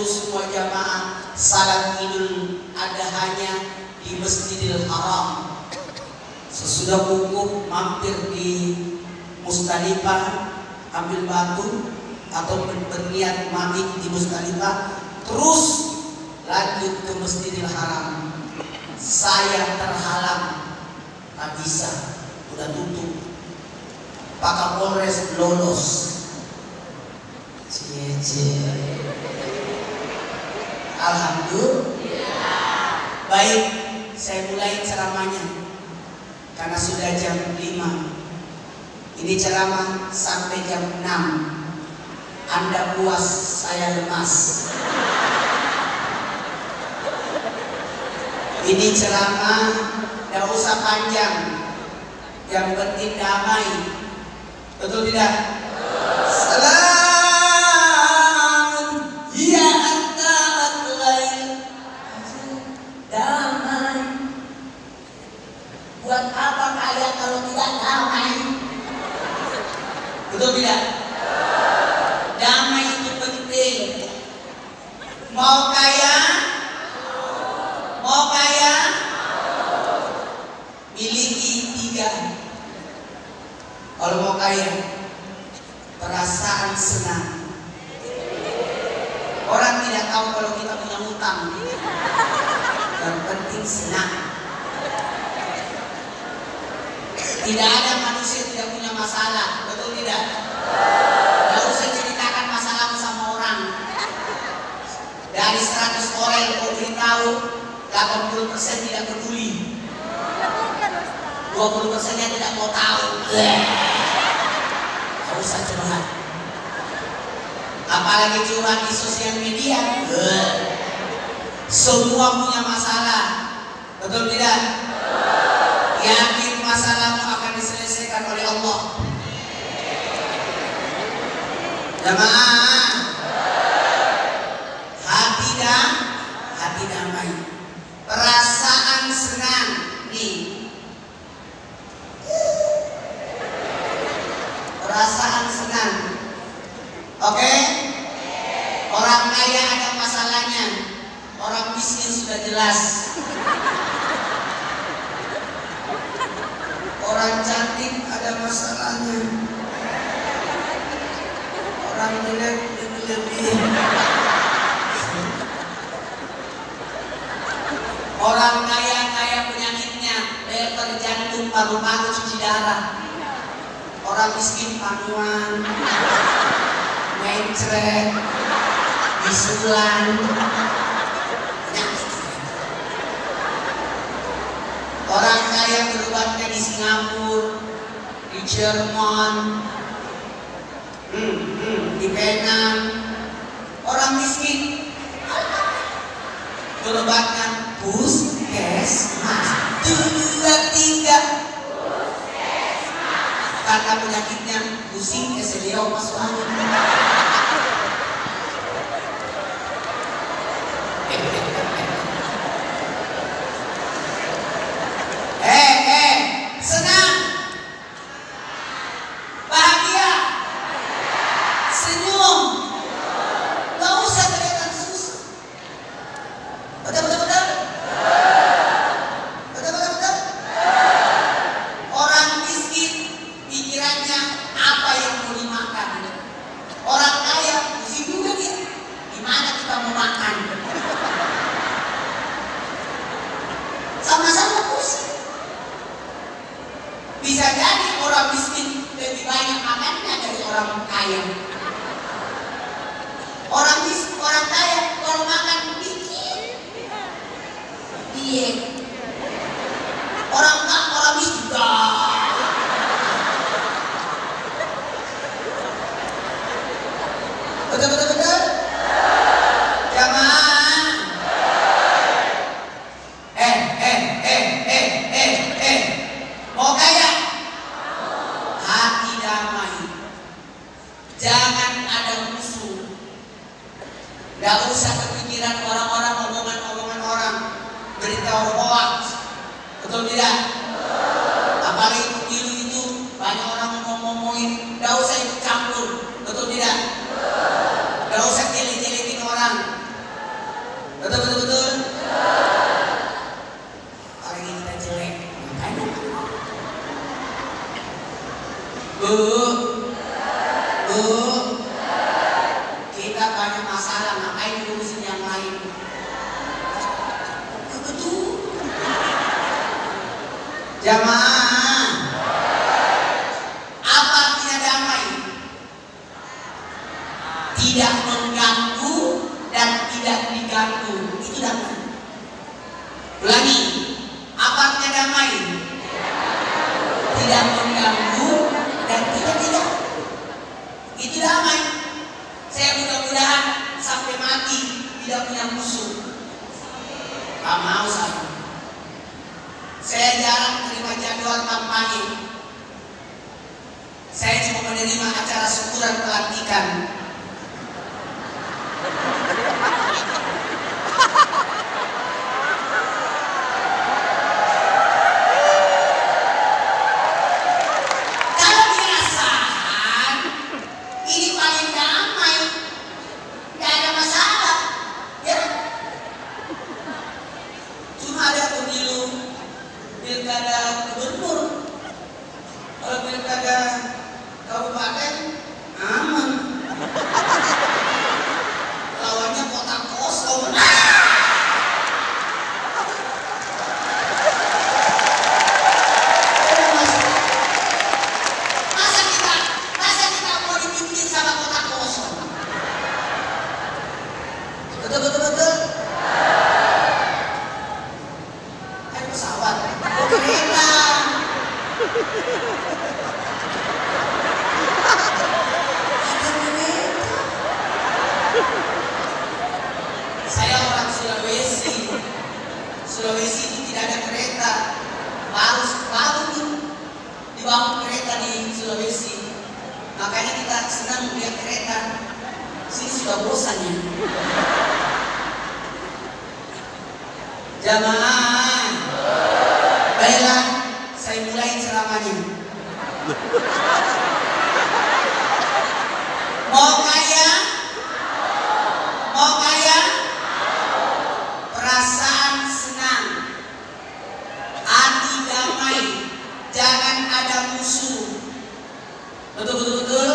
dulu semua jamaah salat Idul Adhanya di Masjidil Haram. Sesudah wukuf mampir di Musdalifah, ambil batu atau berniat mabit di Musdalifah, terus lanjut ke Masjidil Haram. Saya terhalang, tak bisa, udah tutup. Pak Kapolres lolos. Alhamdulillah. Baik, saya mulai ceramahnya karena sudah jam 5. Ini ceramah sampai jam 6. Anda puas, saya lemas. Ini ceramah tidak usah panjang, yang penting damai. Betul tidak? Salam ya antamat lain. Damai. Buat apa kaya kalau tidak damai? Betul tidak? Damai itu penting. Mau kaya? Mau kaya? Miliki 3. Kalau mau kaya, perasaan senang. Orang tidak tahu kalau kita punya hutang. Yang penting senang. Tidak ada manusia tidak punya masalah, betul tidak? Tidak usah ceritakan masalahmu sama orang. Dari 100 orang yang kau beritahu, 80% tidak peduli. 20%-nya tidak mau tahu. Gak usah curhat. Apalagi curhat di sosial media. Semua punya masalah. Betul tidak? Yakin masalahmu akan diselesaikan oleh Allah. Jamaah, hati damai, perasaan senang nih, perasaan senang. Oke? Orang kaya ada masalahnya, orang miskin sudah jelas. Orang cantik ada masalahnya, orang jelek lebih. Orang kaya penyakitnya, leher, jantung, paru-paru, cuci darah. Orang miskin panuan, mencret, bisulan, penyakit. Orang kaya berobatnya di Singapura, di Jerman, di Penang. Orang miskin berobatnya puskesmas. 2-3 karena penyakitnya pusing, keselio, masuk angin. Senang, bahagia, senyum, gak usah kelihatan susah. Betul. Orang miskin pikirannya apa yang mau dimakan. Orang kaya pusing juga dia, gimana kita mau makan. Sama-sama pusing. Bisa jadi orang miskin lebih banyak makannya dari orang kaya. Orang kaya kalau makan dikit, diet. Orang miskin betul. Jamaah. Mau kaya? Hati damai. Jangan ada musuh. Gak usah kepikiran orang-orang, omongan orang, berita hoax. Betul tidak? Apalagi pemilu itu banyak orang ngomongin, gak usah ikut campur. Betul tidak? Gak usah jelek-jelekin orang. Jamaah, apa artinya damai? Tidak mengganggu dan tidak diganggu, itu damai. Ulangi, apa artinya damai? Tidak mengganggu dan tidak diganggu, itu damai. Saya mudah-mudahan sampai mati tidak punya musuh. Gak mau saya. Saya jarang terima jadwal kampanye. Saya cuma menerima acara syukuran pelantikan. Kalau dirasakan ini paling damai, nggak ada masalah, ya. Cuma ada pemilu pilkada gubernur, kalau pilkada kabupaten aman. Lawannya kota kosong. Masa kita mau dipimpin sama kota kosong? Betul. Kayak pesawat, kereta. Saya orang Sulawesi. Sulawesi itu tidak ada kereta. Baru dibangun kereta di Sulawesi. Makanya kita senang melihat kereta. Sini sudah bosan ya. Jamaah, baiklah, saya mulai ceramahnya. Mau kaya, perasaan senang, hati damai, jangan ada musuh. Betul.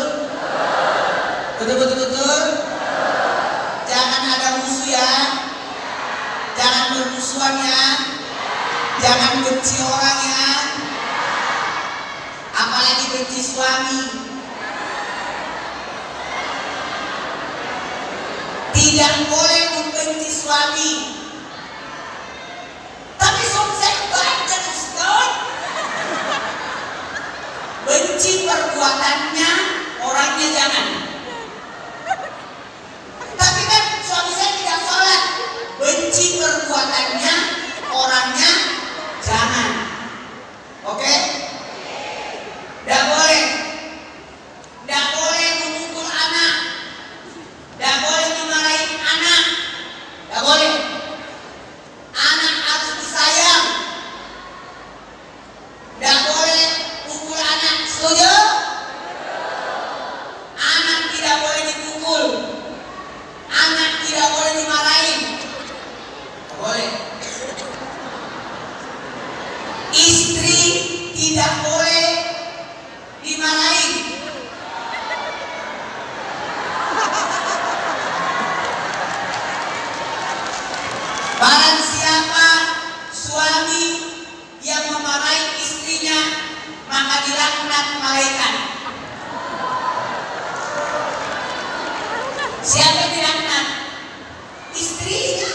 Jangan ada musuh ya. Jangan bermusuhan ya. Jangan benci orang ya. Apalagi benci suami. Tidak boleh membenci suami. Tapi suami saya banyak, Ustaz. Benci perbuatannya, orangnya jangan. Tapi kan suami saya tidak sholat. Benci perbuatannya, orangnya jangan. Oke? Tidak boleh. Tidak boleh memukul anak. Tidak boleh memarahin anak. Tidak boleh. Anak harus disayang. Tidak boleh pukul anak. Setuju? Anak tidak boleh dipukul. Anak tidak boleh dimarahin. Tidak boleh. Istri tidak boleh dimarahin. Barang siapa suami yang memarahi istrinya, maka dilaknat malaikat. Siapa yang dilaknat? Istrinya.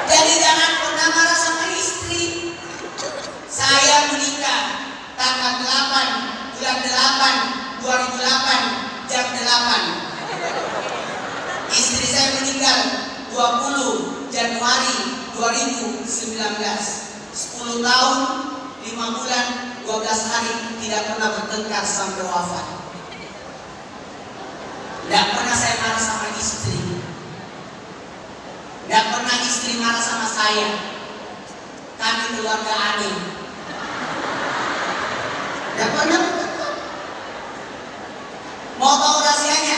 Jadi jangan pernah marah sama istri. Saya menikah tanggal 8 bulan 8 2008 jam 8. Istri saya meninggal 20 Januari 2019. 10 tahun 5 bulan 12 hari tidak pernah bertengkar sampai wafat. Tidak pernah saya marah sama istri. Tidak pernah istri marah sama saya. Kami keluarga aneh. Tidak pernah bertengkar. Mau tahu rahasianya?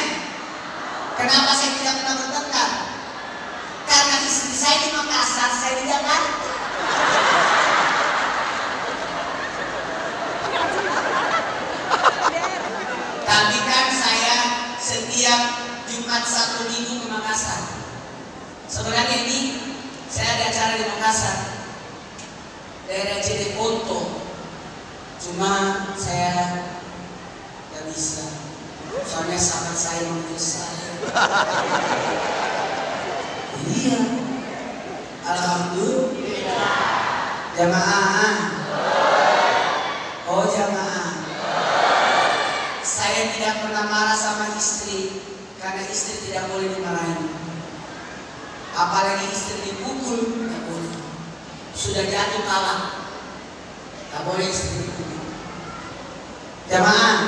Kenapa saya tidak pernah bertengkar? Karena istri saya di Makassar, saya di Jakarta. Tapi kan saya setiap Jumat 1 minggu ke Makassar. Sebenarnya ini saya ada acara di Makassar, daerah JD Foto. Cuma saya nggak bisa, soalnya sahabat saya manggil saya. Iya, alhamdulillah. Jamaah, oh jamaah. Saya tidak pernah marah sama istri, karena istri tidak boleh dimarahin. Apalagi istri dipukul, tidak boleh. Sudah jatuh kalah, tidak boleh istri dipukul. Jamaah,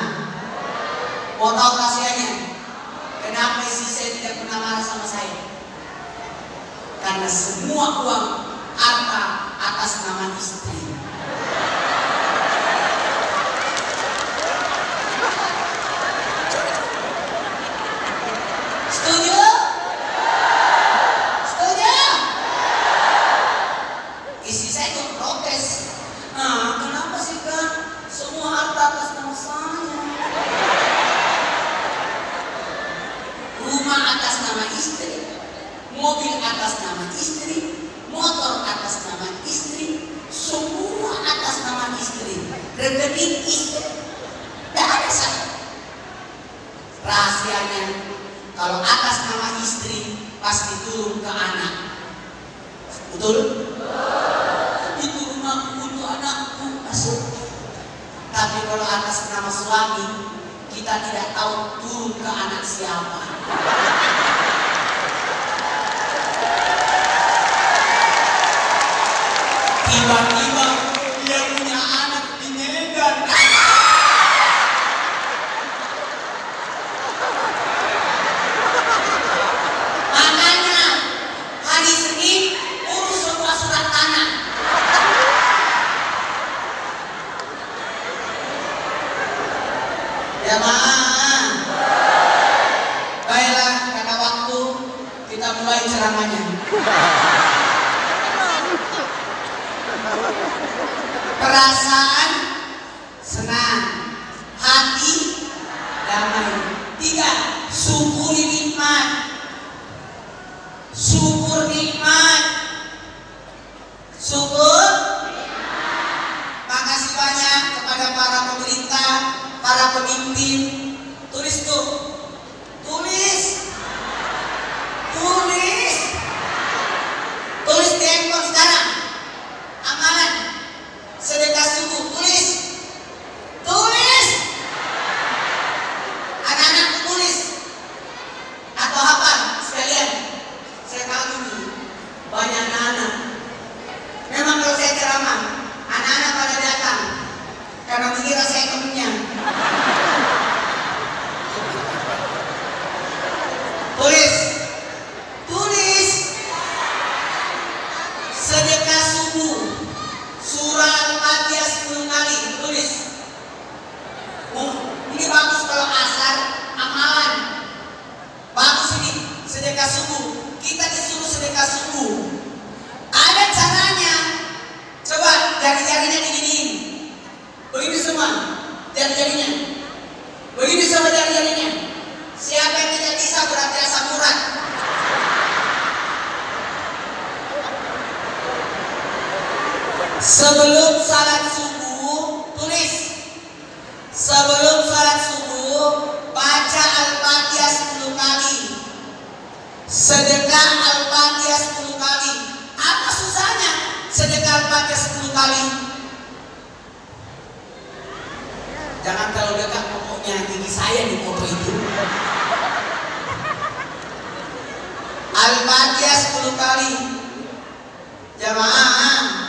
mau tahu rahasianya? Kenapa istri saya tidak pernah marah sama saya? Karena semua uang harta atas nama istri. Setuju? Setuju? Istri saya juga protes. Nah, kenapa sih kan semua harta atas nama saya? Rumah atas nama istri, mobil atas nama istri, motor atas nama istri, semua atas nama istri, rekening istri, tidak ada saya. Rahasianya, kalau atas nama istri pasti turun ke anak, betul? Itu rumahku untuk anakku, masuk. Tapi kalau atas nama suami, kita tidak tahu turun ke anak siapa. Tiba-tiba dia punya anak di Medan. Makanya hari Senin urus semua surat tanah. Jamaah, baiklah, karena waktu kita mulai ceramahnya. Perasaan senang, hati damai. 3, syukuri nikmat. Syukur nikmat. Syukur nikmat. Makasih banyak kepada para pemerintah, para pemimpin. Tulis tuh, tulis, tulis, tulis di handphone sekarang. Amalan sedekah subuh, tulis, tulis. Anak-anakku tulis atau hafal sekalian. Saya kagum banyak anak-anak. Memang kalau saya ceramah, anak-anak pada datang karena mengira saya temennya. Tulis, tulis. Sedekah subuh, surah Al-Fatihah 10 kali, tulis. Ini bagus kalau asar, amalan. Bagus ini, sedekah subuh. Kita disuruh sedekah subuh. Ada caranya. Coba jari-jarinya diginiin. Begini semua, jari-jarinya. Begini semua jari-jarinya. Siapa yang tidak bisa berarti asam urat. Sebelum salat subuh, tulis. Sebelum salat subuh, baca Al-Fatihah 10 kali. Sedekah Al-Fatihah 10 kali. Apa susahnya sedekah Al-Fatihah 10 kali? Jangan kalau dekat pokoknya gigi saya di foto itu. Al-Fatihah 10 kali. Jamaah.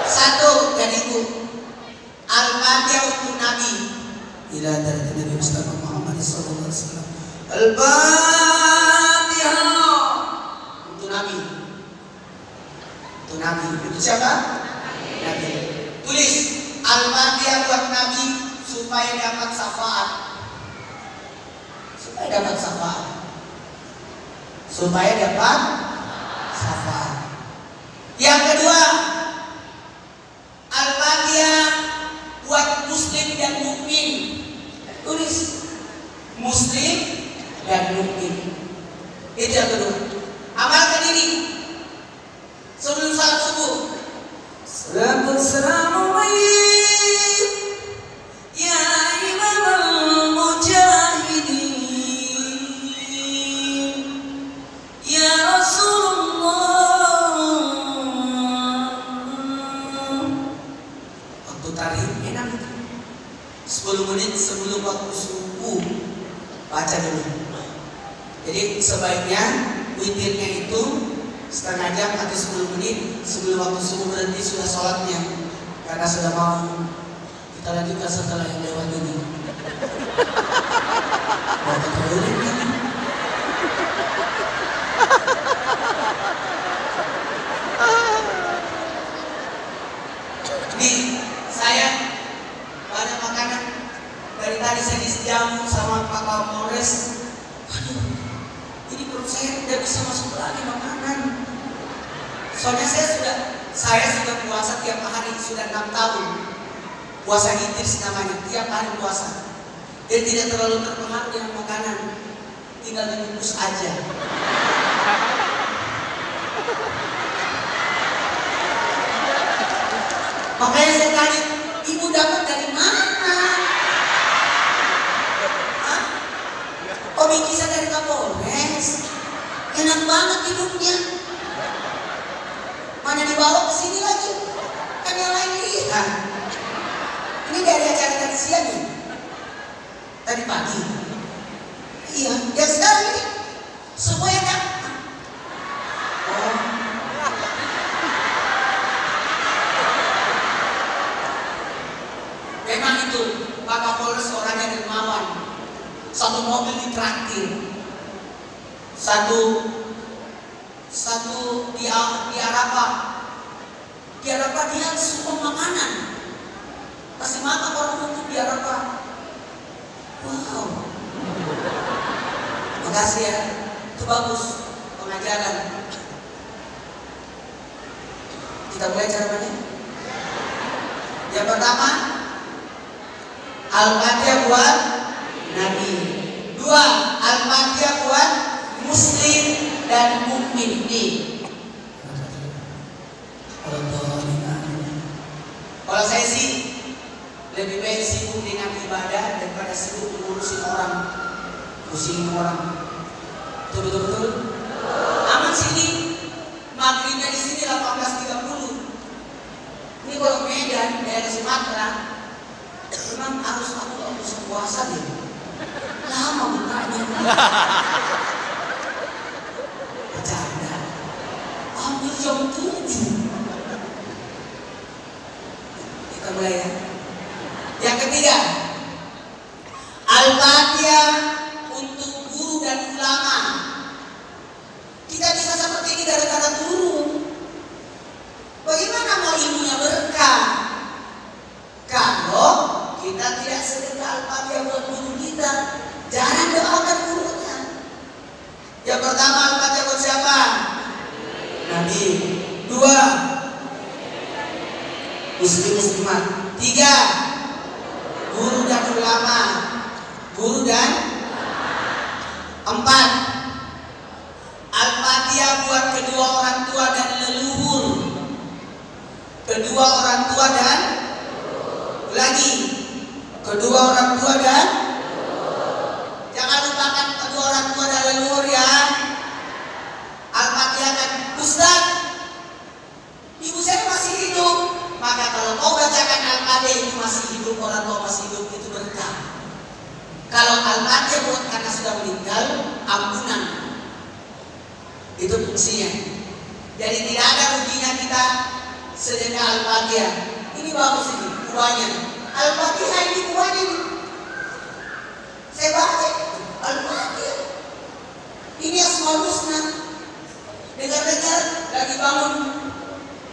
1 jadiku. Al-Fatihah untuk Nabi. Ila hadratin Nabi Mustafa Muhammad sallallahu alaihi wasallam. Al-Fatihah untuk Nabi. Untuk Nabi. Untuk siapa? Nabi. Tulis Al-Fatihah buat Nabi supaya dapat syafaat. Supaya dapat syafaat. Supaya dapat syafaat. Yang kedua, Al-Fatihah buat muslim dan mukmin. Tulis muslim dan mukmin. Itu yang kedua. Amalkan ini baca dulu. Jadi sebaiknya witirnya itu setengah jam atau 10 menit sebelum waktu subuh berhenti sudah sholatnya, karena sudah mau kita lanjutkan setelah yang lewat ini. Ini saya banyak makanan dari tadi, saya jamu sama Pak Kapolres. Aduh, ini perut saya tidak bisa masuk lagi makanan. Soalnya saya sudah puasa tiap hari, sudah 6 tahun. Puasa hitis namanya, tiap hari puasa. Dia tidak terlalu terpengaruh dengan makanan, tinggal dibungkus aja. Makanya saya tanya, ibu dapat dari mana? Hah? Oh, bingkisan dari Kapolres. Enak banget hidupnya. Mana dibawa ke sini lagi? Kan yang lain lihat. Ini dari acara tadi siang nih. Tadi pagi. Iya, yang sekarang ini semua yang dapat. Oh. Memang itu Pak Kapolres orangnya dermawan. Satu mobil ditraktir, satu di Arafah dia suka makanan, kasih makan orang hukum di Arafah. Wow, makasih ya, itu bagus pengajaran. Kita mulai caranya. Yang pertama, Al-Fatihah buat Nabi. 2, Al-Fatihah buat Muslim dan mukmin. Kalau saya sih lebih baik sibuk dengan ibadah daripada sibuk ngurusin orang, pusing orang. Betul. Aman sini, maghribnya di sini 18.30. Ini kalau Medan, daerah Sumatera, memang harus puasa deh. Lama bukanya. Bercanda. Hampir jam 7. Kita mulai ya. Yang ketiga, Al-Fatihah untuk guru dan ulama. Kita bisa seperti ini gara-gara guru. Bagaimana mau ilmunya berkah kalau kita tidak sedekah Al-Fatihah buat guru kita? Jangan doakan gurunya. Yang pertama, Al-Fatihah buat siapa? Nabi. 2, muslimat. 3, guru dan ulama. 4, Al-Fatihah buat kedua orang tua dan leluhur. Kedua orang tua dan lagi kedua orang tua dan jangan lupakan kedua orang tua dan leluhur ya. Al-Fatihah kan, Ustaz, ibu saya masih hidup. Maka kalau kau bacakan Al-Fatihah itu masih hidup, orang tua masih hidup, itu berkah. Kalau Al-Fatihah buat karena sudah meninggal, ampunan. Itu fungsinya. Jadi tidak ada ruginya kita sedekah Al-Fatihah. Ini bagus ini, buahnya. Al-Fatihah ini buahnya ini. Saya baca Al-Fatihah. Ini Asmaul Husna. Dengar-dengar lagi bangun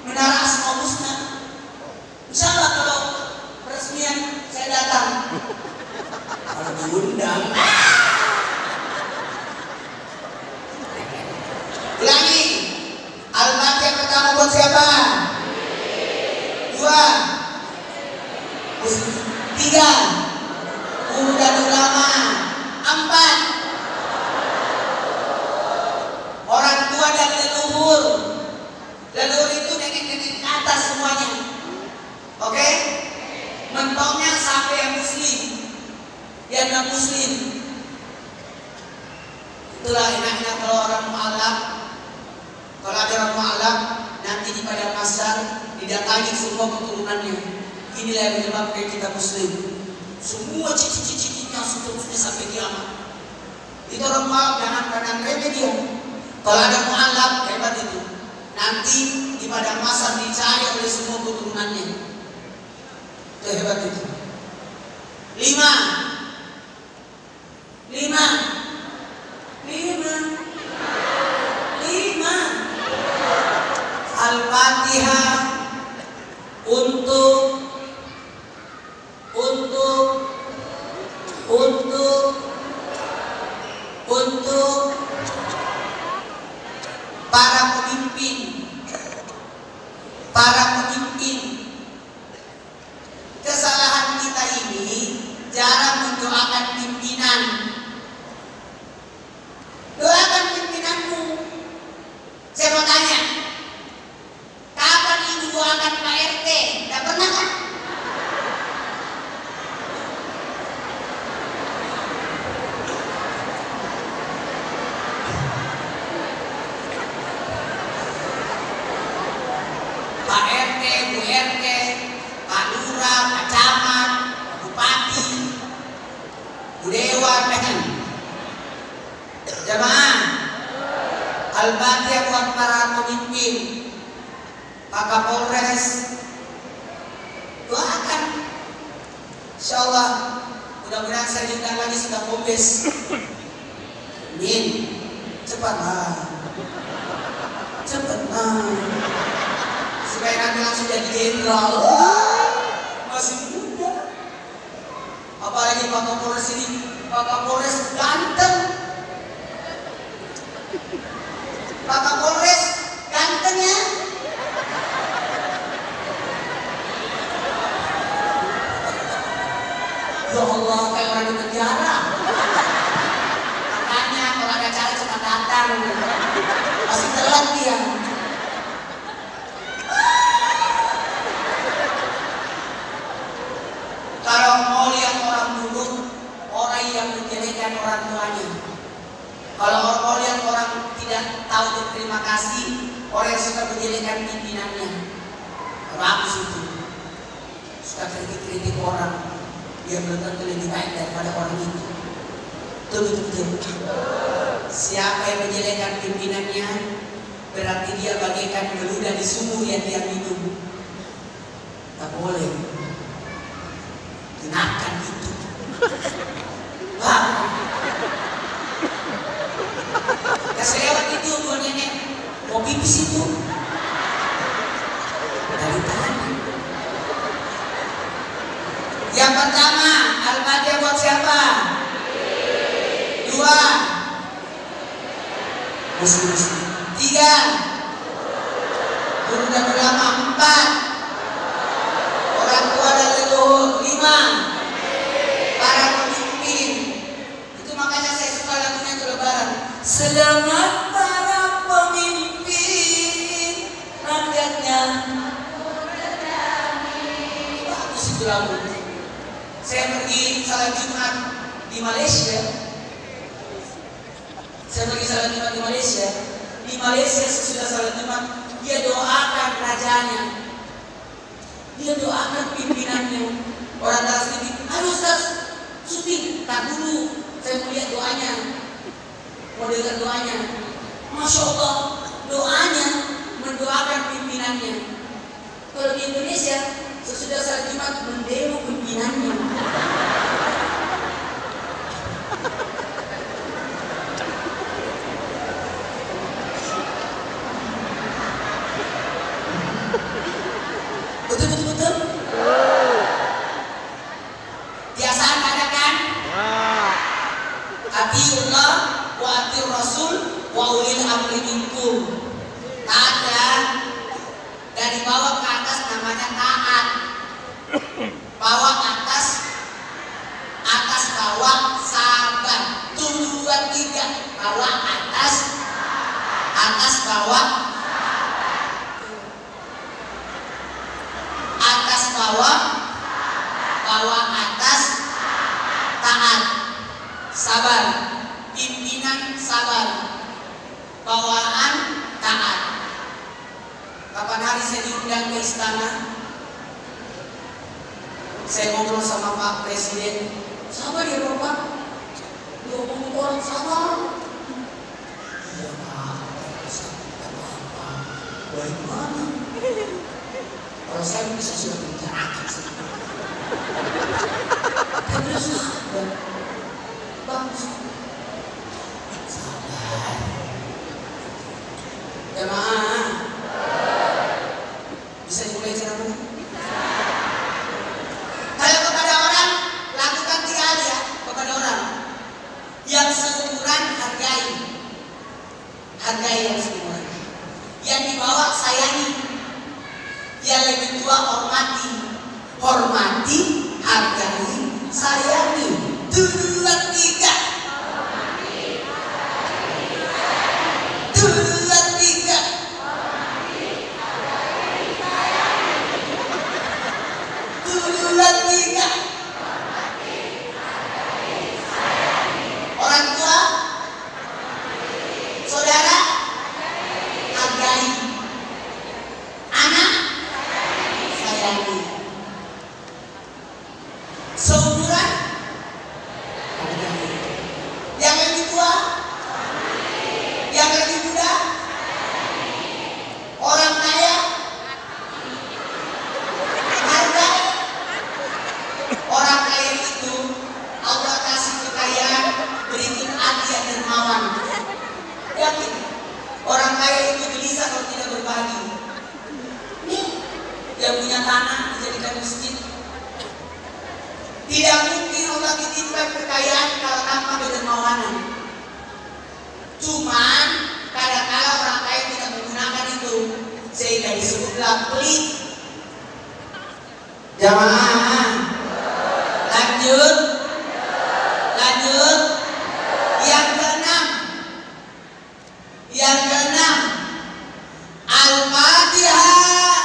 menara Asmaul Husna. Insyaallah kalau resmian saya datang. Kalau diundang. Ulangi. Al-Fatihah pertama buat siapa? 2, 3, guru dan ulama. 4, orang tua dan leluhur. Leluhur itu nenek-nenek ke atas semuanya. Oke? Mentoknya sampai yang muslim, yang non muslim. Itulah enaknya kalau orang mu'alaf. Kalau ada orang mu'alaf, nanti di padang mahsyar didatangi semua keturunannya. Inilah yang menyebabkan kita muslim. Semua cicit-cicitnya sudah sampai kiamat. Itu orang mualaf jangan pandang remeh dia. Kalau ada mualaf hebat itu. Nanti di padang mahsyar dicari oleh semua keturunannya. Itu hebat itu. 5 Al-Fatihah untuk para pemimpin. Kesalahan kita ini jarang mendoakan pimpinan. Doakan pimpinanmu. Saya mau tanya, kapan ibu doakan Pak RT? Tidak pernah kan? Pak RT, Bu RT, Pak Lurah, Pak Camat, Pak Bupati, Bu Dewan, kan? Jamaah, Al-Fatihah buat para pemimpin, Pak Kapolres, doakan. Insyaallah, mudah-mudahan saya diundang lagi sudah kombes. Amin. Cepatlah. Supaya nanti langsung jadi jenderal. Masih muda. Apalagi Pak Kapolres ini, Pak Kapolres ganteng. Pak Kapolres ganteng ya. Ya Allah, kayak orang di penjara. Makanya kalau ada acara cepat datang. Masih telat dia. Kalau mau lihat orang dulu, orang yang menjelekan orang tuanya. Kalau mau lihat orang tidak tahu berterima kasih, orang yang suka menjelekan pimpinannya. Bagus itu. Suka kritik-kritik orang, dia belum tentu lebih baik daripada orang itu. Betul. Siapa yang menjelekan pimpinannya, berarti dia bagaikan meludah di sumur yang dia minum. Tak boleh. Gunakan itu. Wah. Kasih lewat itu dua nenek. Mau pipis itu. Dari tangan. Yang pertama, Al-Fatihah buat siapa? 2 Muslim. 3 guru dan ulama. 4 orang tua dan leluhur. 5 para pemimpin. Itu makanya saya suka lagunya itu Lebaran. Selamat para pemimpin, rakyatnya bagus itu lagu. Saya pergi salat Jumat di Malaysia. Di Malaysia sesudah salat Jumat, dia doakan rajanya, dia doakan pimpinannya. Orang Taras TV, aduh Ustaz, syuting, tak dulu, saya mau lihat doanya, mau dengar doanya. Masya Allah, doanya mendoakan pimpinannya. Kalau di Indonesia, sesudah salat Jumat mendemo pimpinannya. Betul. Biasaan ada kan? Atiullah wa atiur Rasul wa ulil amri minkum. Taat ya. Dari bawah ke atas namanya taat. Bawah atas, atas bawah sabar. 1, 2, 3. Bawah atas, atas bawah, atas bawah, bawah atas, taat, sabar, pimpinan sabar, bawahan taat. Kapan hari saya diundang ke istana, saya ngobrol sama Pak Presiden. Sabar ya Bapak, dia ngomong orang sabar. baik banget. Kalau saya bisa sudah bicarakan sedikit. Tapi sudah bagus. Sabar. Jemaah. Bisa dimulai ceramahnya? Kalau kepada orang lakukan 3 hal ya, kepada orang yang seumuran hargai yang seumuran. Yang di bawah sayangi, yang lebih tua hormati, hargai, sayangi. 2, 3. 2, 3. Orang tua, saudara, hargai. Anak, sayangi. Seumuran, hargai. Yang lebih tua, yang lebih muda, orang kaya, hargai. Orang kaya itu Allah kasih kekayaan berikut hati yang dermawan. Yakin orang kaya itu gelisah kalau tidak berbagi. Nih, yang punya tanah dijadikan masjid. Tidak mungkin Allah titipkan kekayaan kalau tanpa kedermawanan. Cuman kadang-kala orang kaya tidak menggunakan itu sehingga disebutlah pelit. Jamaah, lanjut. Yang keenam, Al-Fatihah.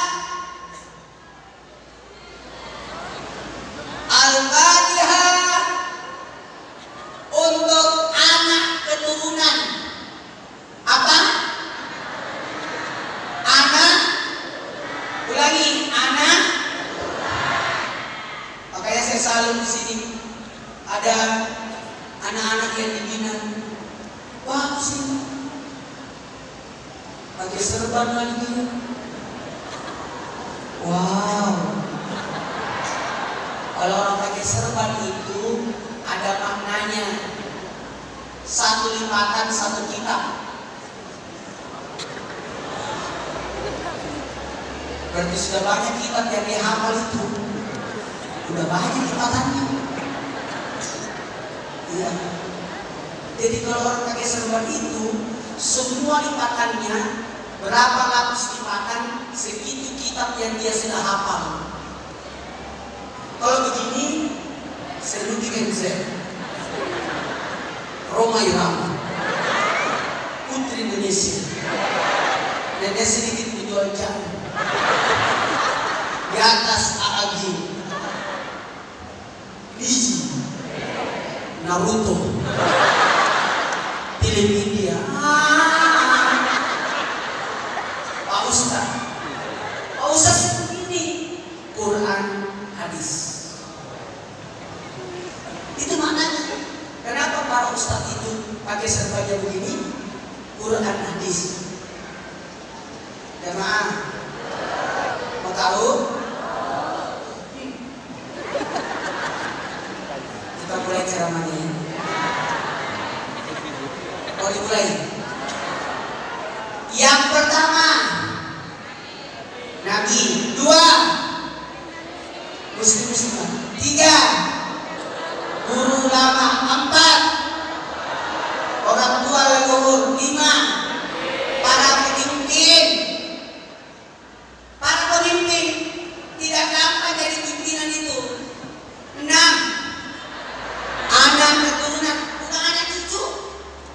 Al-Fatihah untuk anak keturunan. Apa? Anak. Ulangi, anak. Makanya saya selalu di sini ada anak-anak yang dibina. Wah, sini pakai serban lagi. Wow. Kalau orang pakai serban itu ada maknanya. 1 lipatan 1 kitab. Berarti sudah banyak kitab yang dihafal itu. Udah banyak lipatannya. Iya. Jadi kalau orang pakai serban itu, semua lipatannya berapa lapis lipatan, segitu kitab yang dia sudah hafal. Kalau begini, Serudigen Roma Irama, Putri Indonesia, dan dia sedikit menjual jamu di atas AAG, Biji, Naruto, film India. Pak Ustaz seperti ini, Quran, hadis. Itu maknanya. Kenapa para ustaz itu pakai serbannya begini? Quran, hadis. Jemaah, mau tahu? Kita mulai ceramahnya. Mau dimulai? Yang pertama, Nabi. 2, Muslim-Muslimah. 3, guru ulama. 4, orang tua leluhur. 5, para pemimpin. Para pemimpin tidak gampang jadi pimpinan itu. 6, anak keturunan, bukan anak cucu,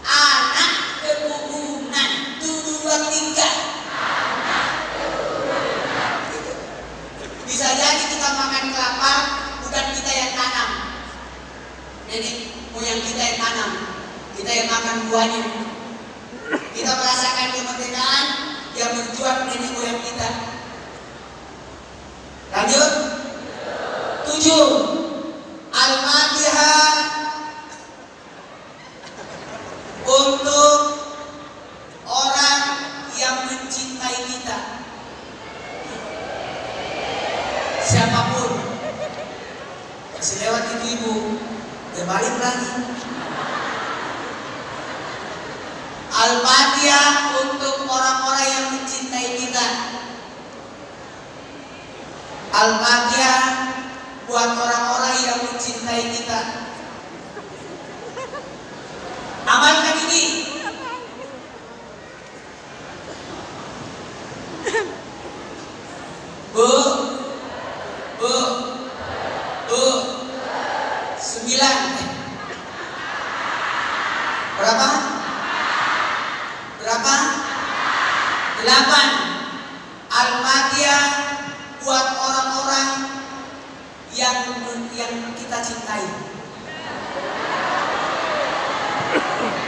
anak keturunan. 2, 3. Bisa jadi kita makan kelapa bukan kita yang tanam, nenek moyang kita yang tanam, kita yang makan buahnya. Kita merasakan kemerdekaan yang berjuang nenek moyang kita. Lanjut. 7, Al-Fatihah untuk orang yang mencintai kita. lagi. Al-Fatihah untuk orang-orang yang mencintai kita. Al-Fatihah buat orang-orang yang mencintai kita. Amalkan ini. Bu, 9. Berapa? 8. Al-Fatihah buat orang-orang yang kita cintai.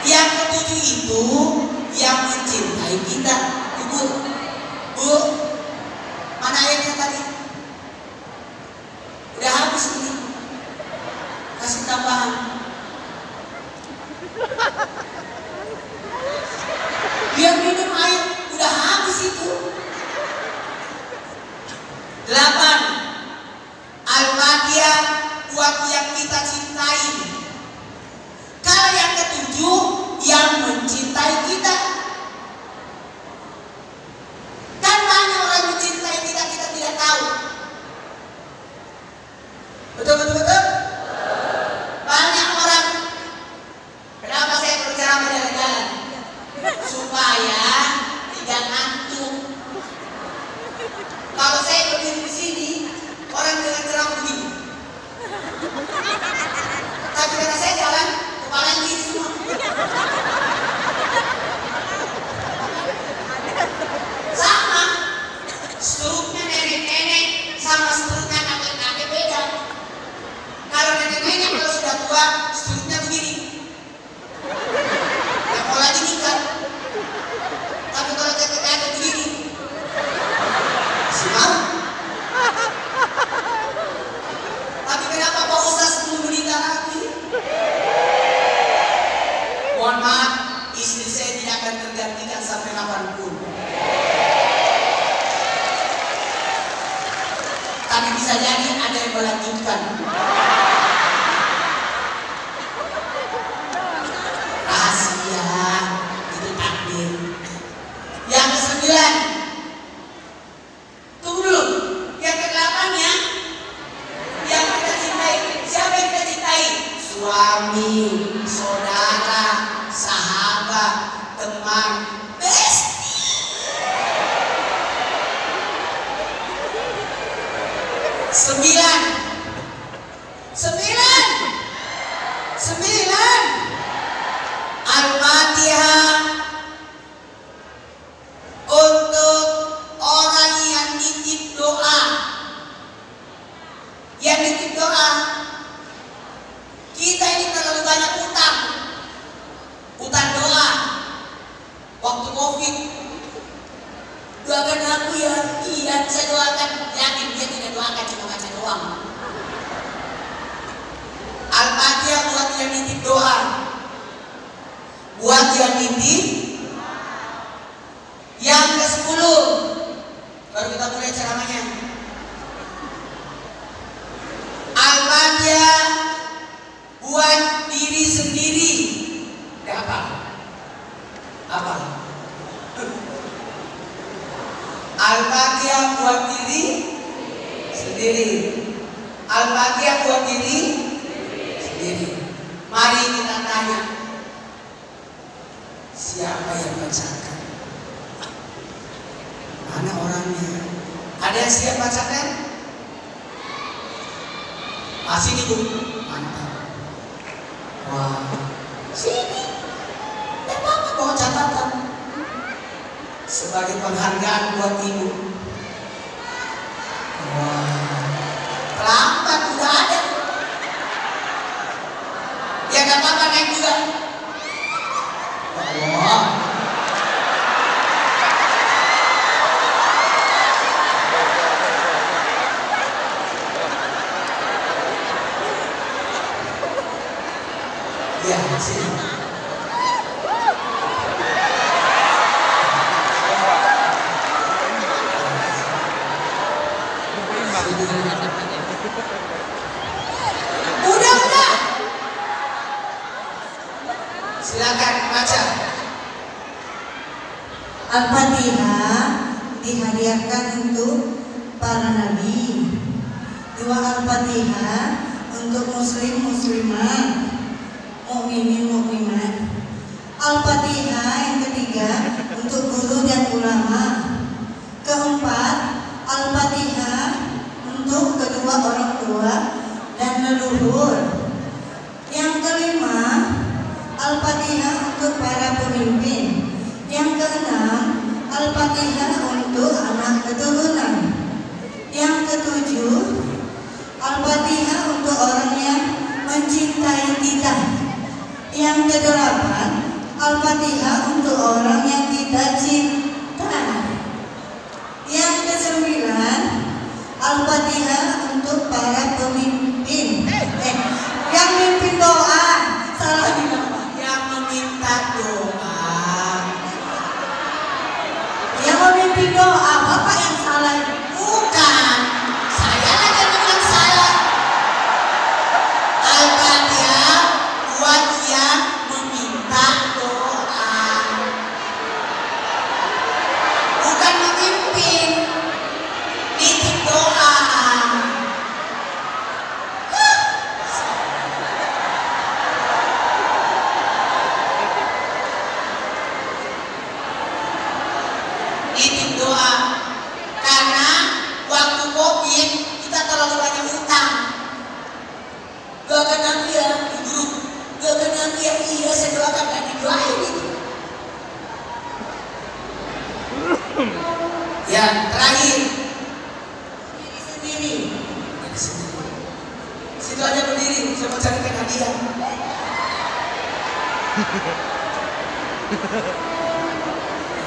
Yang ketujuh itu yang mencintai kita. Ibu, mana ayatnya tadi? Udah habis ini. Kasih tambahan. Biar minum air, udah habis itu. 8. Al-Fatihah buat yang kita cintai. Kalau yang ketujuh yang mencintai kita. Kan banyak orang mencintai kita, kita tidak tahu. Betul? Banyak orang. Kenapa saya berceramah jalan-jalan? Supaya tidak ngantuk. Kalau saya berdiri di sini, orang dengan ceramah begini. Tapi karena saya jalan, kepala gini semua. Sama, struknya nenek-nenek sama struknya kakek-kakek beda. Kalau nenek-nenek kalau sudah tua, struknya begini. Yang mau lagi nikah. Tapi kalau kakek-kakek begini, semau. Tapi kenapa Pak Ustaz belum menikah lagi? Mohon maaf, istri saya tidak akan tergantikan sampai 80. Tapi bisa jadi ada yang melanjutkan. Rahasia, itu takdir. Yang ke-9. Tunggu dulu. Yang ke-8 ya. Yang kita cintai. Siapa yang kita cintai? Suami, saudara, sahabat, teman, bestie. 9. Al-Fatihah untuk orang yang nitip doa. Yang nitip doa. Kita ini terlalu banyak utang doa. Waktu COVID, doakan aku ya. Iya, saya doakan. Yakin dia tidak doakan, cuma baca doang. Al-Fatihah buat yang nitip doa. Buat yang nitip. Yang ke-10, baru kita mulai ceramahnya. Al-Fatihah buat diri sendiri. Apa? Al-Fatihah buat diri sendiri. Al-Fatihah buat diri sendiri. Mari kita tanya, siapa yang bacakan? Mana orangnya? Ada yang siap bacakan? Sini Bu. Mantap. Wah, sini. Bapak bawa catatan sebagai penghargaan buat Ibu. Wah, lambat udah ada. Ya gak apa-apa, naik juga. Wah. Ya, sini. Silakan baca. Al-Fatihah dihadiahkan untuk para nabi. 2 Al-Fatihah untuk muslim muslimat, mukminin mukminat. Al-Fatihah yang ketiga untuk guru dan ulama. Keempat, Al-Fatihah untuk kedua orang tua dan leluhur. Yang kelima, Al-Fatihah untuk para pemimpin. Yang keenam, Al-Fatihah untuk anak keturunan. Yang ketujuh, Al-Fatihah untuk orang yang mencintai kita. Yang kedelapan, Al-Fatihah untuk orang yang kita cinta. Yang kesembilan, Al-Fatihah untuk para pemimpin. Yang mimpin doa, salah apa? Yang meminta doa. Yang memimpin doa, Bapak yang salah. Bukan, saya aja bilang salah. Al-Fatihah buat yang meminta doa, bukan memimpin. Nitip doa. Nitip doa. Karena waktu COVID kita terlalu banyak utang. Gak kena dia di grup, gak kena dia, iya saya doakan dan didoain itu. Ya, terakhir diri sendiri. Situ aja berdiri, saya mau carikan hadiah.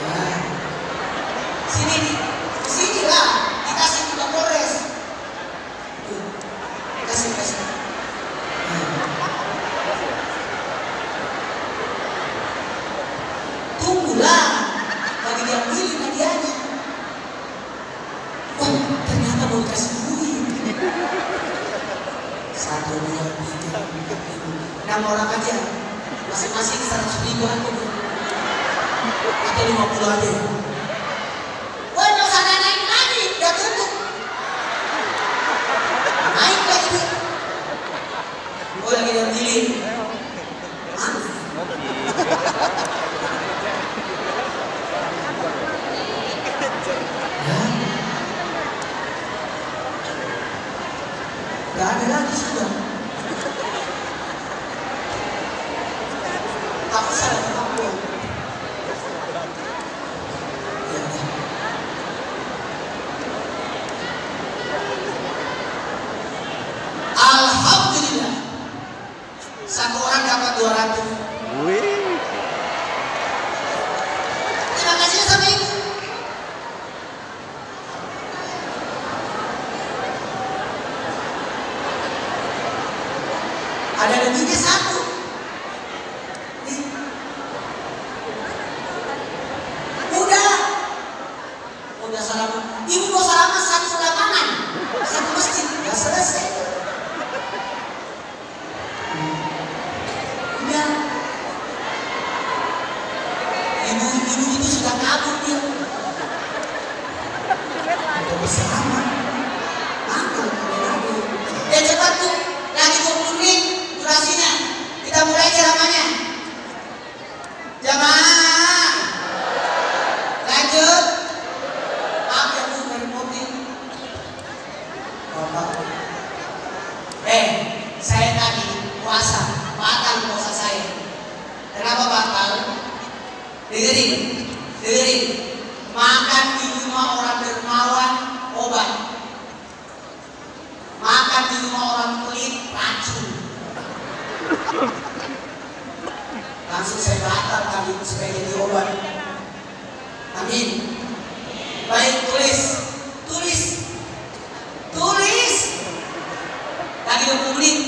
Nah, sini nih, sini lah, dikasih juga Polres. Tuh, kasih. Tunggulah, bagi dia pilih hadiahnya. Wah, ternyata mau dikasih duit. 1, 2, 3, 4, 5, 6 orang aja, masing-masing 100 ribu aja deh. Atau 50 aja. Wah, nggak usah naik lagi, udah tutup. Naik lagi dia. Oh, lagi dia pilih. Gak ada lagi sudah. Aku salah aku. Ya, ya. Alhamdulillah. 1 orang dapat 200. Wih. Terima kasih sama ibu. Ada lebihnya 1. Nih. Udah salaman. Ibu mau salaman 1 lapangan, 1 masjid, nggak selesai. Udah. Ibu itu sudah kabur dia. Udah bersama. Ya cepat tuh, lagi 20 menit durasinya. Kita mulai ceramahnya. Jamaah, lanjut. Maaf ya Bu, ngerepotin. Bapak. Saya tadi puasa, batal puasa saya. Kenapa batal? Dengerin. Makan di rumah orang dermawan obat. Makan di rumah orang pelit racun. Langsung saya batal tadi supaya jadi obat. Amin. Baik, tulis. Lagi 20 menit.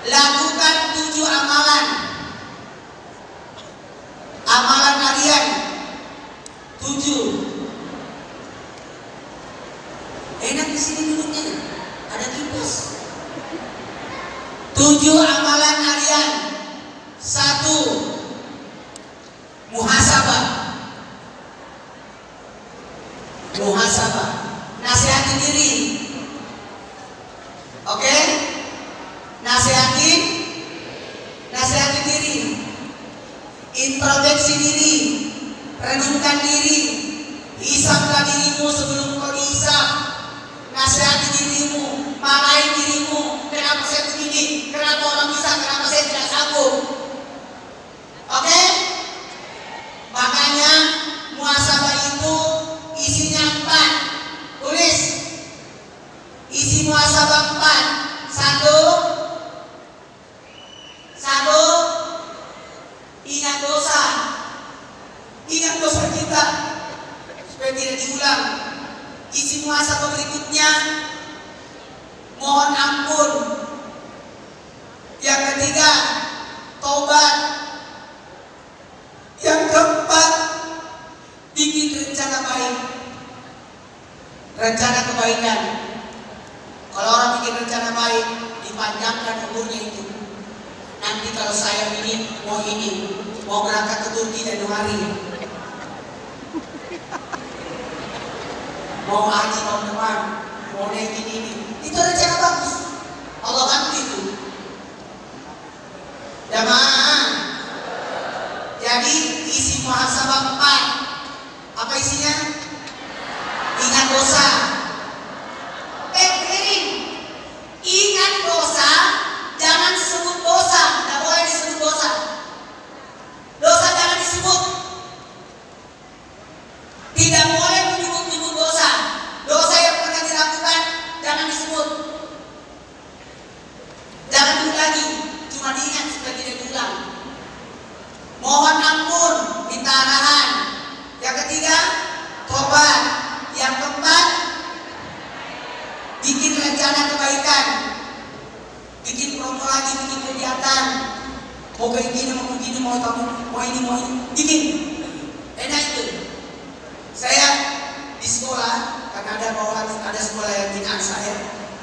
Lakukan 7 amalan. Amalan harian 7. Enak di sini duduknya. Ada kipas. 7 amalan harian. 1. Muhasabah, nasihati diri. Oke? Nasihati diri. Introspeksi diri, renungkan diri, hisablah dirimu sebelum kau dihisab. Nasihati dirimu, marahin dirimu. Kenapa saya begini? Kenapa orang bisa? Kenapa saya tidak sanggup? Oke? Makanya muhasabah itu isinya 4. Tulis. Isi muhasabah 4. Satu, ingat dosa. Ingat dosa kita supaya tidak diulang. Isi muhasabah berikutnya, mohon ampun. Yang ketiga, taubat. Yang keempat, bikin rencana baik, rencana kebaikan. Kalau orang bikin rencana baik, dipanjangkan umurnya itu. Nanti kalau saya mau berangkat ke Turki Januari, mau haji tahun depan, mau naikin ini, itu rencana bagus. Allah bantu itu. Jamaah. Jadi isi muhasabah 4. Apa isinya? Ingat dosa. Dengerin. Ingat dosa, jangan sebut dosa. Tidak boleh disebut dosa. Dosa jangan disebut. Tidak boleh menyebut-nyebut dosa. Dosa yang pernah dilakukan jangan disebut. Jangan diulangi. Cuma diingat supaya tidak diulang. Mohon ampun, minta arahan. Yang ketiga, tobat. Yang keempat, bikin rencana kebaikan. Bikin promo lagi, bikin kegiatan. Mau kayak gini, mau begini, mau tamu, mau ini. Bikin. Enak itu. Saya di sekolah, karena ada sekolah yang binaan saya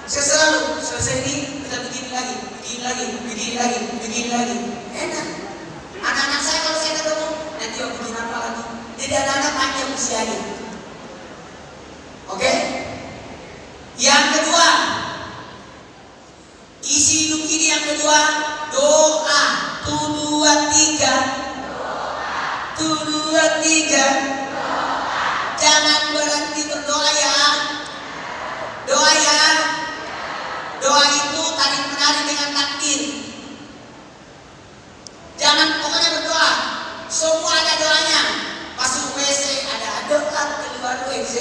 selalu selesai ini kita bikin lagi. Enak. Anak-anak saya kalau saya ketemu, nanti mau bikin apa lagi. Jadi anak-anak panjang usianya. Oke? Yang kedua, isi hidup ini yang kedua, doa. 3. Jangan berhenti berdoa ya. Doa itu tarik menarik dengan takdir. Jangan pokoknya berdoa. Semua ada doanya. Masuk WC ada doa, keluar WC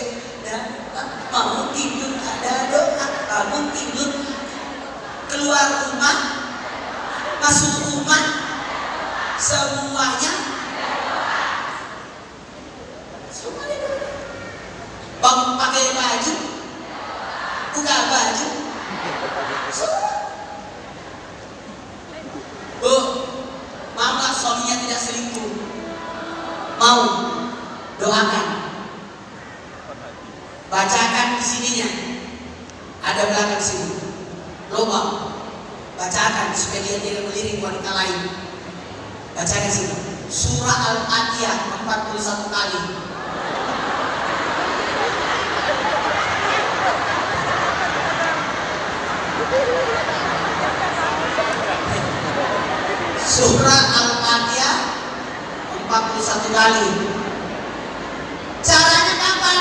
ada doa. Mau tidur ada doa, bangun tidur. Keluar rumah, masuk rumah, semuanya. Bangun pakai baju, buka baju, semua. Bu, mau nggak suaminya tidak selingkuh? Mau? Doakan. Bacakan di sininya. Ada belakang sini. Lobang. Bacakan supaya dia tidak melirik wanita lain. Bacakan sini. Surah Al-Fatihah 41 kali. Surah Al-Fatihah 41 kali. Caranya kapan?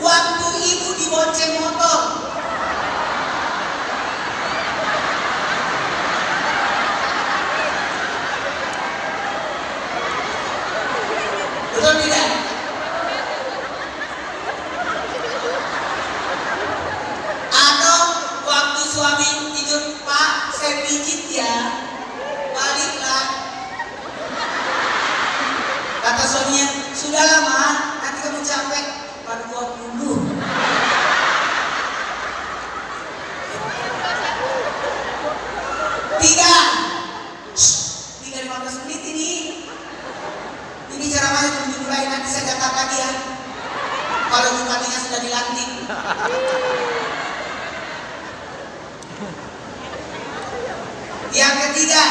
Waktu ibu dibonceng motor. Betul tidak? Atau waktu suami tidur, Pak, saya pijit ya. Baliklah. Kata suaminya, sudah lama, nanti kamu capek. Baru 20. Tiga 15 menit ini. Ini ceramahnya belum dimulai, nanti saya catat lagi ya. Kalau bupatinya sudah dilantik. Yang ketiga,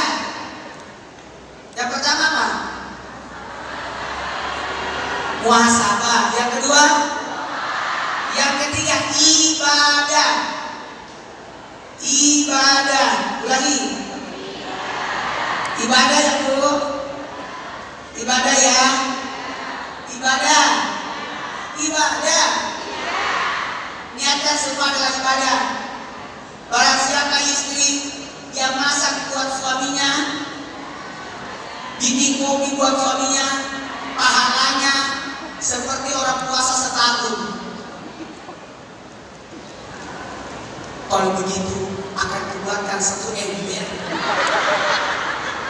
yang pertama apa? Muhasabah. Yang kedua, Yang ketiga ibadah. Ibadah. Ulangi. Ibadah ya Bu. Ibadah ya. Ibadah. Ibadah. Niatkan semua adalah ibadah. Barang siapa istri yang masak buat suaminya, bikin kopi buat suaminya, pahalanya seperti orang puasa setahun. Kalau begitu akan kubuatkan 1 ember.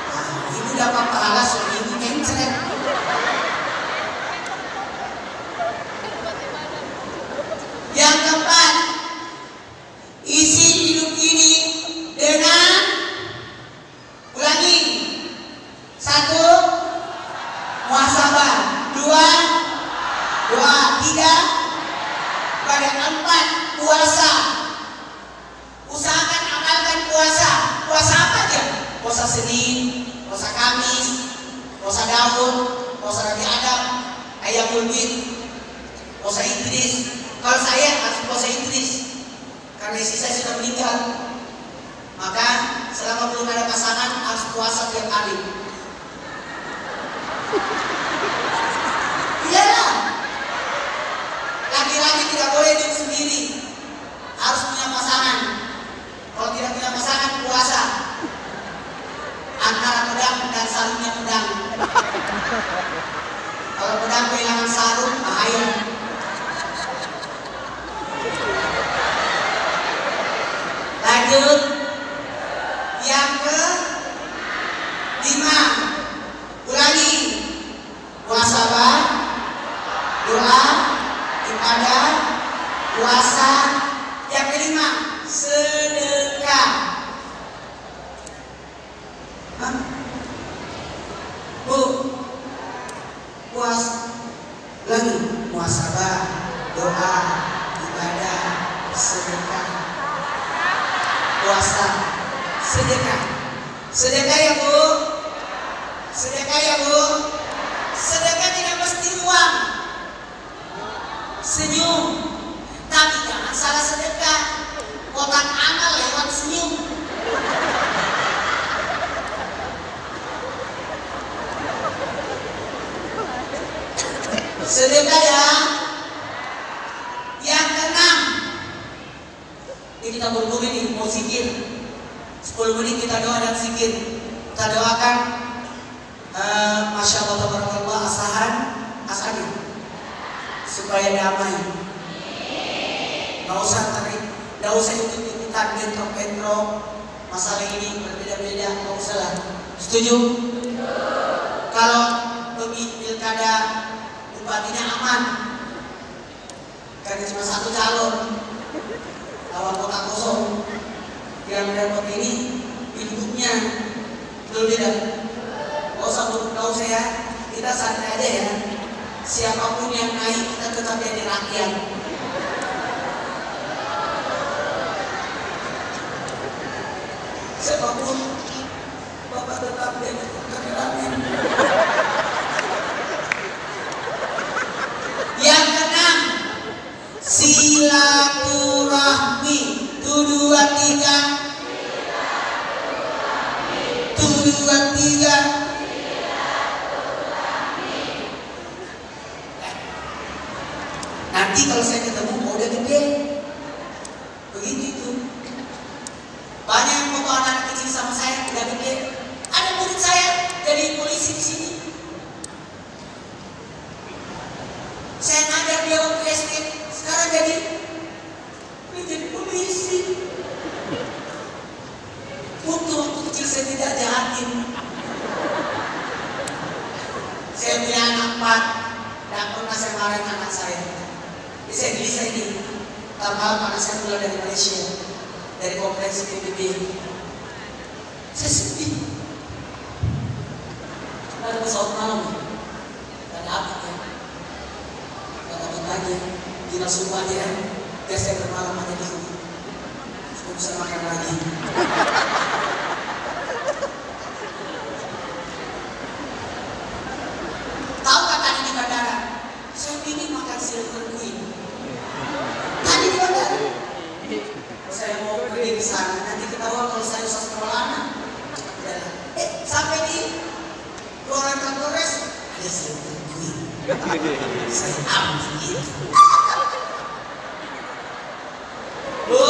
Nah, ibu dapat pahala suami ibu mencret. Yang keempat, isi hidup ini dengan, ulangi, 1, muhasabah, 2, doa, 3, ibadah, 4, puasa. Usahakan amalkan puasa. Puasa apa aja? Puasa Senin, puasa Kamis, puasa Daud, puasa Nabi Adam, Ayyamul Bid, puasa Idris. Kalau saya harus puasa Idris karena istri saya sudah meninggal. Maka selama belum ada pasangan harus puasa tiap hari. Iyalah. Laki-laki tidak boleh hidup sendiri. Harus punya pasangan. Kalau tidak punya pasangan puasa. Antara pedang dan sarungnya pedang. Kalau pedang kehilangan sarung bahaya. Lanjut. Yang ke-5. Ulangi. Muhasabah, doa, ibadah, puasa. Yang ke-5, sedekah. Hah? Bu, puasa. Ulangi. Muhasabah, doa, ibadah, sedekah. Puasa, sedekah. Sedekah ya Bu. Sedekah ya Bu. Sedekah tidak mesti uang. Senyum. Tapi jangan salah sedekah. Kotak amal lewat senyum. Sedekah ya. Yang ke-6. Ini kita bergumul nih, mau zikir 10 menit kita doa dan zikir. Kita doakan Masya Allah tabarakallah asahan asadi supaya damai. Gak usah tarik, gak usah ikut-ikutan bentrok-bentrok masalah ini berbeda-beda, gak usah lah. Setuju? Kalau pilkada bupatinya aman karena cuma 1 calon, lawan kota kosong yang mendapat ini pilgubnya, betul tidak? Gak usah ya, kita santai aja ya. Siapapun yang naik kita tetap jadi rakyat. Siapapun Bapak tetap jadi rakyat. Yang ke-6, silaturahmi. 1, 2, 3. 1, 2, 3. Nanti kalau saya ketemu mau udah gede. Begitu itu. Banyak yang foto anak kecil sama saya udah gede. Ada murid saya jadi polisi di sini. Saya ngajar dia waktu SD, sekarang jadi polisi. Waktu kecil saya tidak jahatin. Saya punya anak 4, tidak pernah saya marahin anak saya. Jadi saya gelisah ini. Ntar malam anak saya pulang dari Malaysia, dari konferensi PBB. Saya sedih. Ada pesawat malam, gak ada apa ya. Gak dapat lagi, dinas rumah aja ya. Biar saya bermalam aja di sini. Supaya bisa makan lagi. Tahu kan tadi di bandara? Saya ingin makan silver queen. ke sana, nanti ketahuan kalau saya usah sekolah. Udahlah. Sampai di ruangan Kapolres, ada saya tungguin. Saya ambil itu. Bu,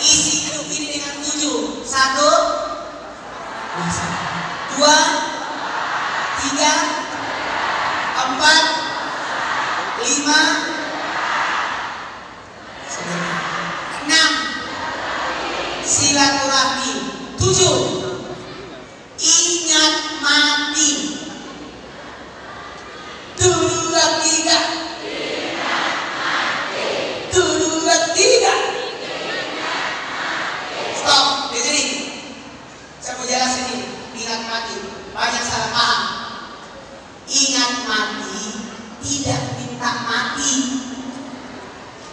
isi hidup ini dengan 7. 1, 2, 3, 4, 5, 6, silaturahmi. 7, ingat mati. 2, 3, 2, 3. Stop, dengerin. Saya mau jelasin ini. Ingat mati, banyak salah paham. Ingat mati, tidak minta mati.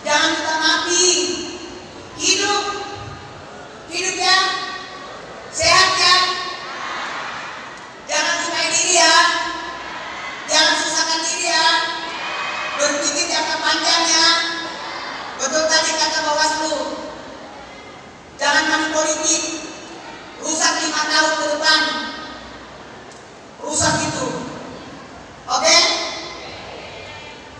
Jangan minta mati. Hidup, hidup ya, sehat ya. Jangan lupain diri ya. Jangan susahkan diri ya. Berpikir jangka panjang ya. Betul tadi kata Bawaslu. Jangan main politik. Rusak 5 tahun ke depan. Rusak itu. Oke?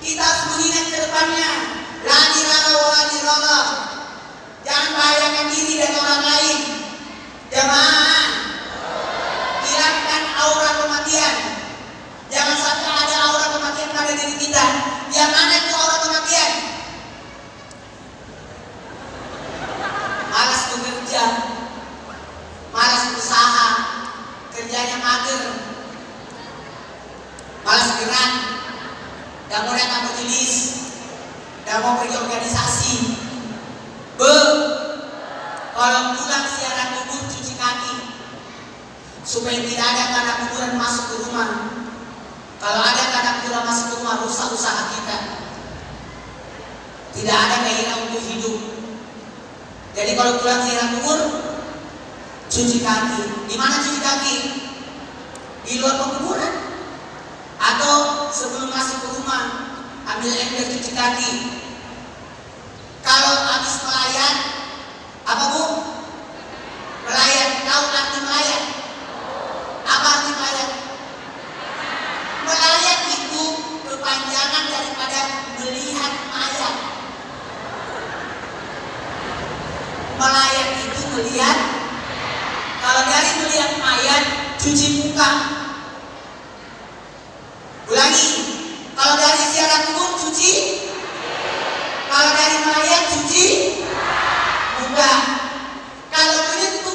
Kita harus mengingat ke depannya. La dirara wa la dirara. Jangan bahayakan diri dan orang lain. Jamaah, hilangkan aura kematian. Jangan sampai ada aura kematian pada diri kita. Yang mana itu aura kematian? Malas bekerja, malas berusaha, kerjanya mager, malas gerak, gak mau datang majelis, gak mau pergi organisasi. Kalau pulang siaran kubur cuci kaki, supaya tidak ada tanah kuburan masuk ke rumah. Kalau ada tanah kuburan masuk ke rumah, rusak usaha kita. Tidak ada gairah untuk hidup. Jadi kalau pulang siaran kubur, cuci kaki. Di mana cuci kaki? Di luar pekuburan. Atau sebelum masuk ke rumah, ambil ember cuci kaki. Kalau habis melayat, apa bu? Melayat, tahu arti melayat? Apa arti melayat? Melayat itu kepanjangan daripada melihat mayat. Melayat itu melihat. Kalau dari melihat mayat, cuci muka. Ulangi. Kalau dari ziarah kubur, cuci. Kalau dari melayat, cuci muka. Kalau menyentuh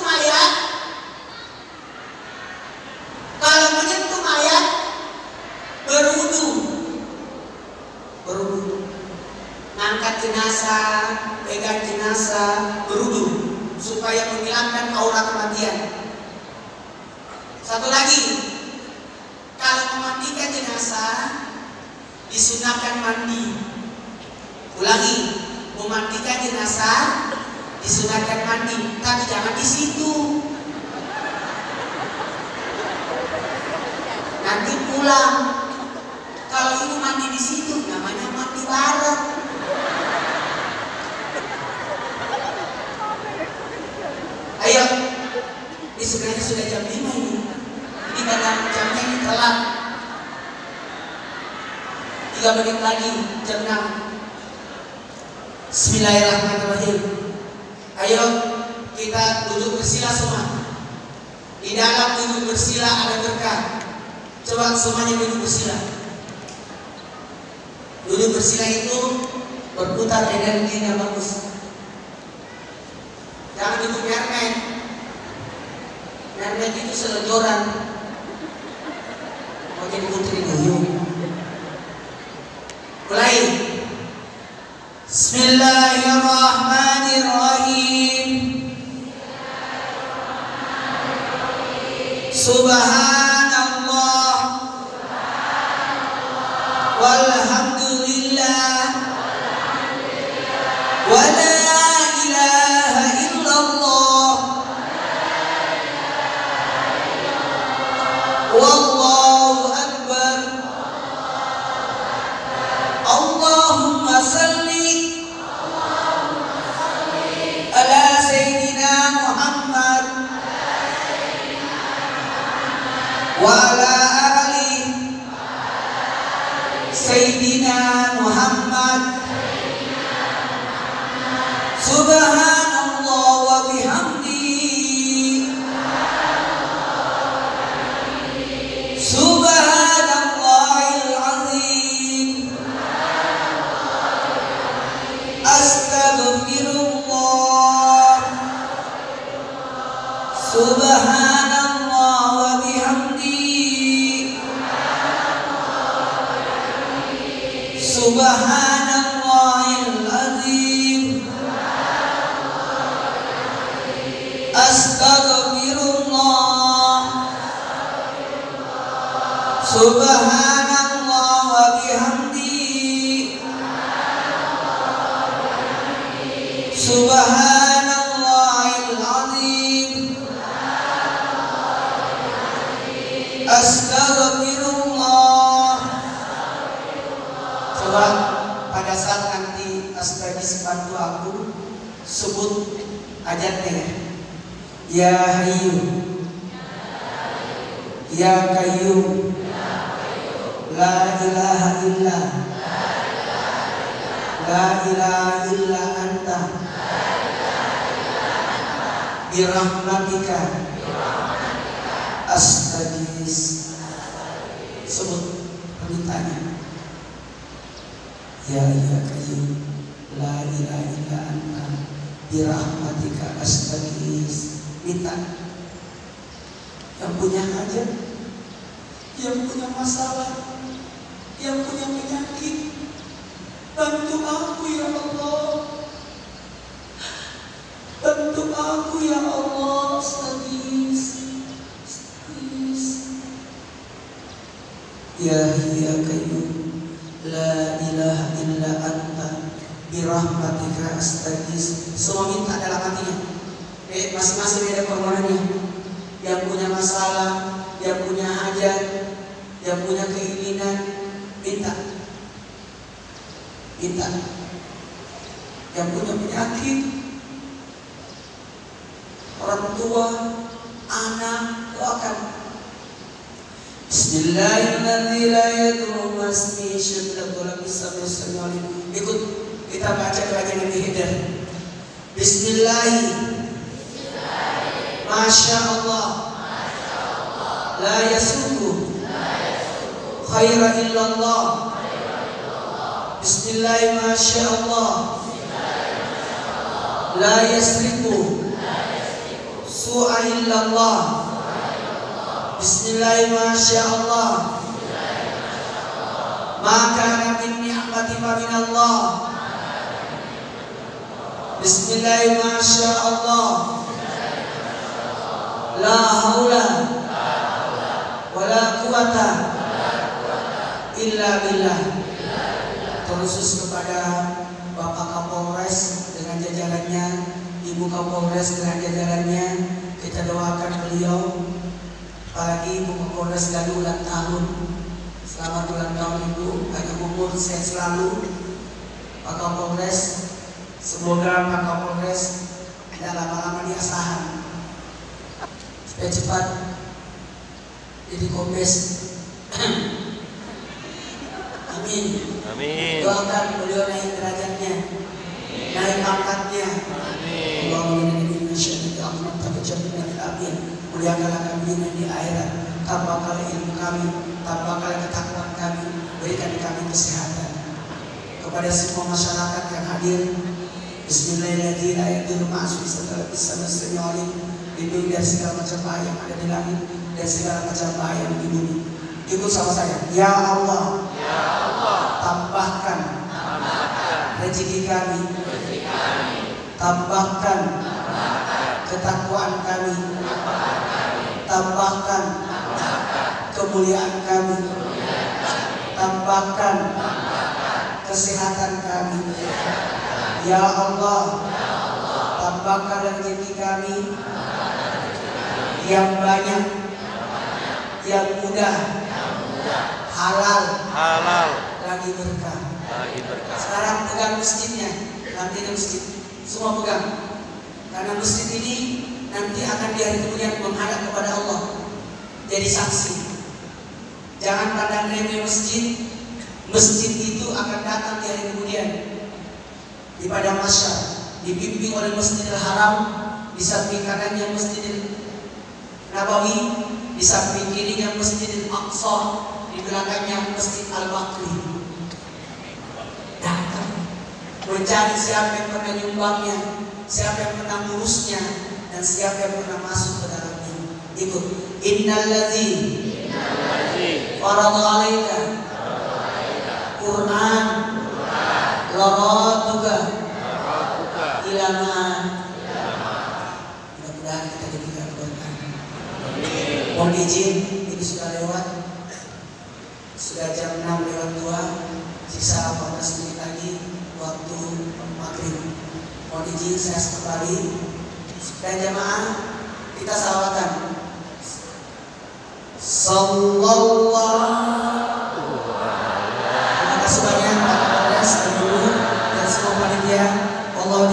mayat, berwudu. Ngangkat jenazah, pegang jenazah, berwudu supaya menghilangkan aura kematian. Satu lagi, kalau memandikan jenazah disunahkan mandi. Ulangi, memandikan jenazah disunahkan mandi, tapi jangan di situ. Nanti pulang. Kalau ibu mandi di situ, namanya mandi bareng. Ayo, ini sebenarnya sudah jam 5 ini. Ini karena jamnya ini telat. 3 menit lagi, jam 6. Bismillahirrahmanirrahim. Ayo kita duduk bersila semua. Di dalam duduk bersila ada berkah. Coba semuanya duduk bersila. Duduk bersila itu berputar energinya bagus. Jangan duduk mermen. Mermen itu seledoran. Mau jadi putri duyung. Mulai. Bismillahirrahmanirrahim. Subhanallah. Walhamdulillah. Wa la ilaha illallah. Wallahu akbar. Allahumma salli ala wa ala ali Sayyidina Muhammad. Subhanallah wa bihamdi. Subhanallahil azim. Astaghfirullah. Subhanallah wa bihamdi. Subhanallahil azim. Astaghfirullah. Subhanallah wa bihamdi. Subhanallahil azim. Astaghfirullah. Coba pada saat nanti Astagis bantu aku sebut ajatnya. Ya Hayyu, Ya Qayyum, La ilaha illa, La ilaha illa anta, birahmatika Astagis. Sebut permintaannya. Ya Qayyum, La ilaha illa anta, birahmatika Astagis. Minta. Yang punya hajat, yang punya masalah, yang punya penyakit, bantu aku ya Allah. Bantu aku ya Allah. Astagis. Ya Qayyum, La ilaha illa anta, birahmatika astagis. Semua minta dalam hatinya. Masing-masing ada permohonannya. Yang punya masalah, yang punya hajat, yang punya keinginan, minta. Minta. Yang punya penyakit, orang tua, anak, doakan. Bismillahirrahmanirrahim. Ikut kita baca bagian yang dihidar. Bismillah. Masya Allah. La yasuku khaira illallah. Bismillah. Masya Allah. La yasriku su'a illallah. Bismillah. Masya Allah. Maka min ni'mati fa min Allah. Bismillah. Masya Allah. La haula wala quwata illa billah. Terkhusus kepada Bapak Kapolres dengan jajarannya, Ibu Kapolres dengan jajarannya, kita doakan beliau. Apalagi Ibu Kapolres dan ulang tahun. Selamat ulang tahun Ibu, panjang umur, sehat selalu. Pak Kapolres, semoga Pak Kapolres tidak lama-lama di asahan, supaya cepat jadi kombes. Amin. Amin. Doakan beliau naik derajatnya, naik pangkatnya. Muliakanlah kami di akhirat, tambahkanlah ilmu kami, tambahkanlah ketakwaan kami, berikan kami kesehatan. Kepada semua masyarakat yang hadir, Bismillahirrahmanirrahim. Lindungi dari segala macam bahaya yang ada di langit dan segala macam bahaya yang di bumi. Ikut sama saya. Ya Allah, tambahkan rezeki kami, tambahkan ketakwaan kami, tambahkan kemuliaan kami, tambahkan kesehatan kami. Ya Allah, tambahkan rezeki kami yang banyak, yang mudah, halal, lagi berkah. Sekarang pegang masjidnya, nanti di masjid semua pegang, karena masjid ini nanti akan di hari kemudian menghadap kepada Allah jadi saksi. Jangan pandang remeh masjid. Masjid itu akan datang di hari kemudian di padang mahsyar, dibimbing oleh Masjidil Haram, di samping kanannya Masjidil Nabawi, di samping kirinya Masjidil Aqsa, di belakangnya Masjid Al-Baqi. Datang mencari siapa yang pernah nyumbangnya, siapa yang pernah ngurusnya, dan siapa yang pernah masuk ke dalamnya. Ikut. Innalladzi farada 'alaika Quran lagatuka ilama. Mudah-mudahan kita diberikan Quran. Mohon izin, ini sudah lewat, sudah jam 6 lewat 2, sisa 14 menit lagi waktu maghrib. Mohon izin saya kembali dan jamaah kita salawatan. Sallallahu. Terima kasih banyak Pak Kapolres, Ibu dan semua panitia. Allah